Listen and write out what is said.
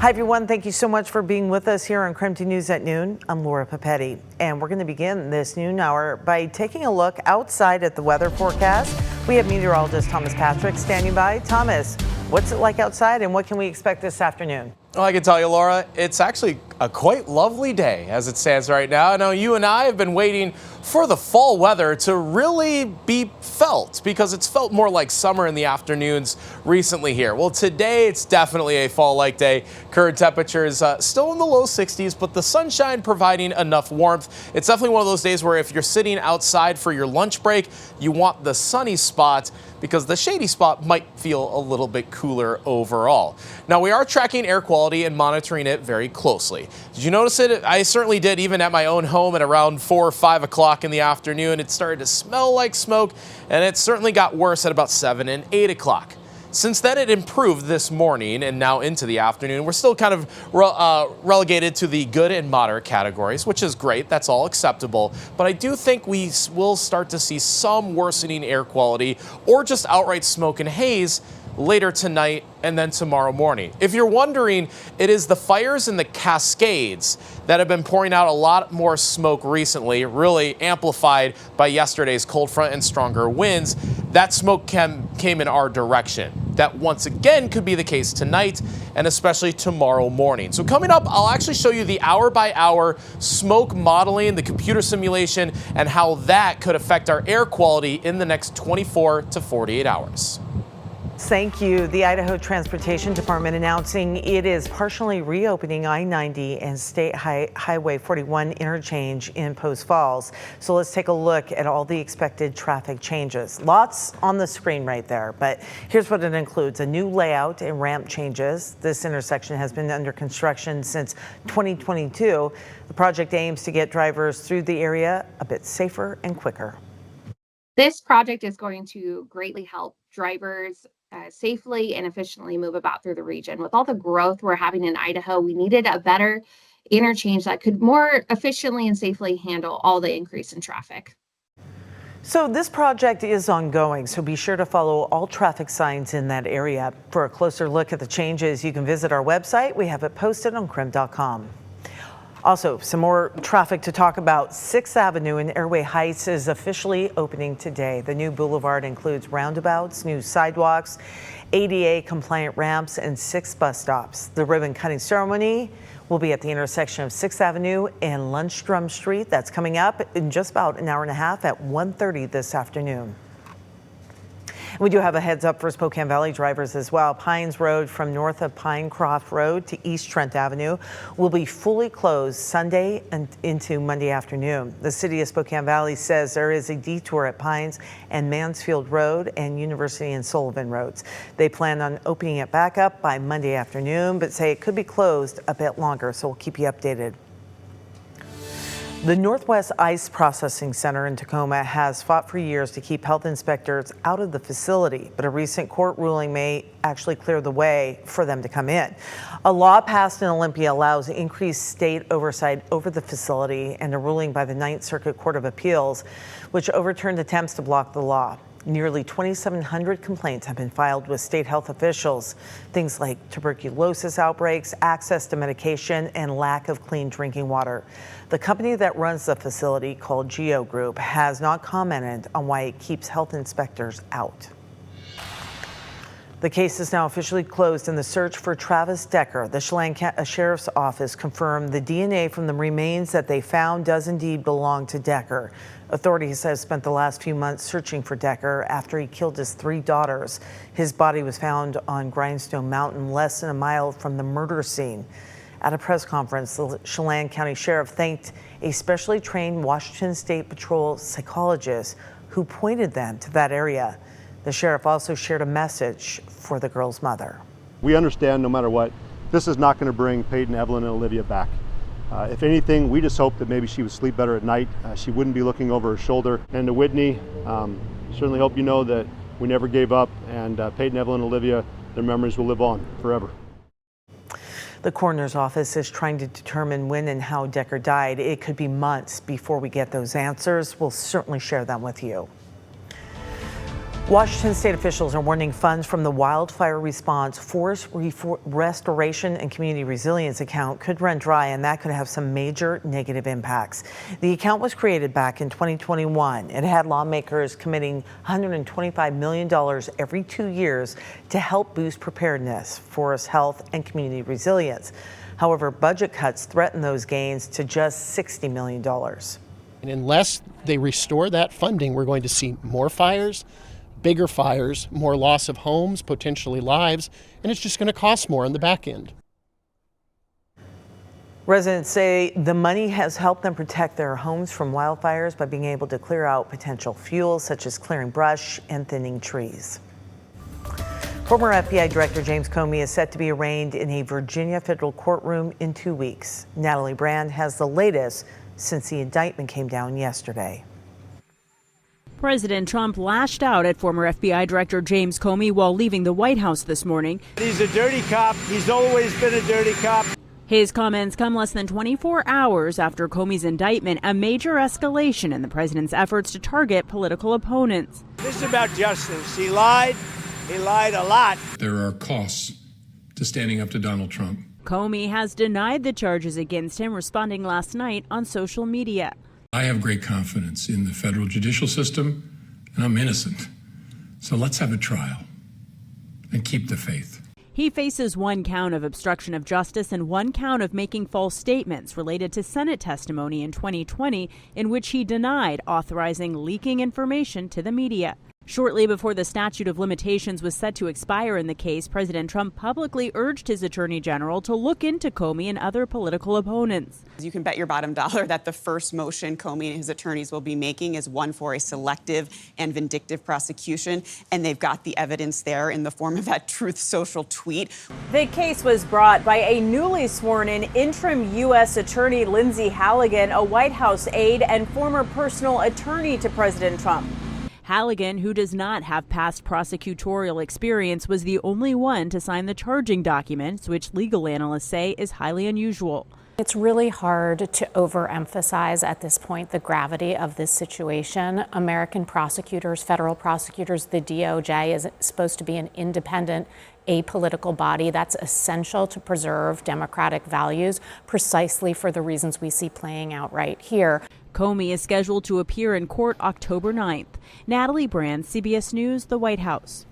Hi, everyone. Thank you so much for being with us here on KREM News at noon. I'm Laura Papetti, and we're going to begin this noon hour by taking a look outside at the weather forecast. We have meteorologist Thomas Patrick standing by. Thomas, what's it like outside, and what can we expect this afternoon? Well, I can tell you, Laura, it's actually a quite lovely day as it stands right now. I know you and I have been waiting for the fall weather to really be felt because it's felt more like summer in the afternoons recently here. Well, today it's definitely a fall-like day. Current temperatures still in the low 60s, but the sunshine providing enough warmth. It's definitely one of those days where if you're sitting outside for your lunch break, you want the sunny spot because the shady spot might feel a little bit cooler overall. Now, we are tracking air quality and monitoring it very closely. Did you notice it? I certainly did, even at my own home at around 4 or 5 o'clock in the afternoon. It started to smell like smoke, and it certainly got worse at about 7 and 8 o'clock. Since then, it improved this morning and now into the afternoon. We're still kind of relegated to the good and moderate categories, which is great. That's all acceptable. But I do think we will start to see some worsening air quality or just outright smoke and haze later tonight and then tomorrow morning. If you're wondering, it is the fires in the Cascades that have been pouring out a lot more smoke recently, really amplified by yesterday's cold front and stronger winds. That smoke came in our direction. That once again could be the case tonight and especially tomorrow morning. So coming up, I'll actually show you the hour-by-hour smoke modeling, the computer simulation, and how that could affect our air quality in the next 24 to 48 hours. Thank you. The Idaho Transportation Department announcing it is partially reopening I-90 and State Highway 41 interchange in Post Falls. So let's take a look at all the expected traffic changes. Lots on the screen right there, but here's what it includes. A new layout and ramp changes. This intersection has been under construction since 2022. The project aims to get drivers through the area a bit safer and quicker. This project is going to greatly help drivers safely and efficiently move about through the region. With all the growth we're having in Idaho, we needed a better interchange that could more efficiently and safely handle all the increase in traffic. So this project is ongoing, so be sure to follow all traffic signs in that area. For a closer look at the changes, you can visit our website. We have it posted on KREM.com. Also, some more traffic to talk about. 6th Avenue in Airway Heights is officially opening today. The new boulevard includes roundabouts, new sidewalks, ADA compliant ramps, and 6 bus stops. The ribbon cutting ceremony will be at the intersection of 6th Avenue and Lundstrom Street. That's coming up in just about an hour and a half at 1:30 this afternoon. We do have a heads up for Spokane Valley drivers as well. Pines Road from north of Pinecroft Road to East Trent Avenue will be fully closed Sunday and into Monday afternoon. The city of Spokane Valley says there is a detour at Pines and Mansfield Road and University and Sullivan Roads. They plan on opening it back up by Monday afternoon, but say it could be closed a bit longer, so we'll keep you updated. The Northwest Ice Processing Center in Tacoma has fought for years to keep health inspectors out of the facility, but a recent court ruling may actually clear the way for them to come in. A law passed in Olympia allows increased state oversight over the facility, and a ruling by the Ninth Circuit Court of Appeals, which overturned attempts to block the law. Nearly 2,700 complaints have been filed with state health officials. Things like tuberculosis outbreaks, access to medication, and lack of clean drinking water. The company that runs the facility, called Geo Group, has not commented on why it keeps health inspectors out. The case is now officially closed in the search for Travis Decker. The Chelan Sheriff's Office confirmed the DNA from the remains that they found does indeed belong to Decker. Authorities have spent the last few months searching for Decker after he killed his 3 daughters. His body was found on Grindstone Mountain, less than a mile from the murder scene. At a press conference, the Chelan County Sheriff thanked a specially trained Washington State Patrol psychologist who pointed them to that area. The sheriff also shared a message for the girl's mother. We understand no matter what, this is not going to bring Peyton, Evelyn, and Olivia back. If anything, we just hope that maybe she would sleep better at night. She wouldn't be looking over her shoulder. And to Whitney, certainly hope you know that we never gave up, and Peyton, Evelyn, and Olivia, their memories will live on forever. The coroner's office is trying to determine when and how Decker died. It could be months before we get those answers. We'll certainly share them with you. Washington state officials are warning funds from the Wildfire Response, Forest Restoration and Community Resilience account could run dry, and that could have some major negative impacts. The account was created back in 2021. It had lawmakers committing $125 million every 2 years to help boost preparedness, forest health, and community resilience. However, budget cuts threaten those gains to just $60 million. And unless they restore that funding, we're going to see more fires, bigger fires, more loss of homes, potentially lives, and it's just going to cost more on the back end. Residents say the money has helped them protect their homes from wildfires by being able to clear out potential fuels, such as clearing brush and thinning trees. Former FBI Director James Comey is set to be arraigned in a Virginia federal courtroom in 2 weeks. Natalie Brand has the latest since the indictment came down yesterday. President Trump lashed out at former FBI Director James Comey while leaving the White House this morning. He's a dirty cop. He's always been a dirty cop. His comments come less than 24 hours after Comey's indictment, a major escalation in the president's efforts to target political opponents. This is about justice. He lied. He lied a lot. There are costs to standing up to Donald Trump. Comey has denied the charges against him, responding last night on social media. I have great confidence in the federal judicial system, and I'm innocent. So let's have a trial and keep the faith. He faces 1 count of obstruction of justice and 1 count of making false statements related to Senate testimony in 2020, in which he denied authorizing leaking information to the media. Shortly before the statute of limitations was set to expire in the case, President Trump publicly urged his attorney general to look into Comey and other political opponents. You can bet your bottom dollar that the first motion Comey and his attorneys will be making is one for a selective and vindictive prosecution, and they've got the evidence there in the form of that Truth Social tweet. The case was brought by a newly sworn-in interim U.S. Attorney Lindsay Halligan, a White House aide and former personal attorney to President Trump. Halligan, who does not have past prosecutorial experience, was the only one to sign the charging documents, which legal analysts say is highly unusual. It's really hard to overemphasize at this point the gravity of this situation. American prosecutors, federal prosecutors, the DOJ is supposed to be an independent, apolitical body that's essential to preserve democratic values, precisely for the reasons we see playing out right here. Comey is scheduled to appear in court October 9th. Natalie Brand, CBS News, the White House.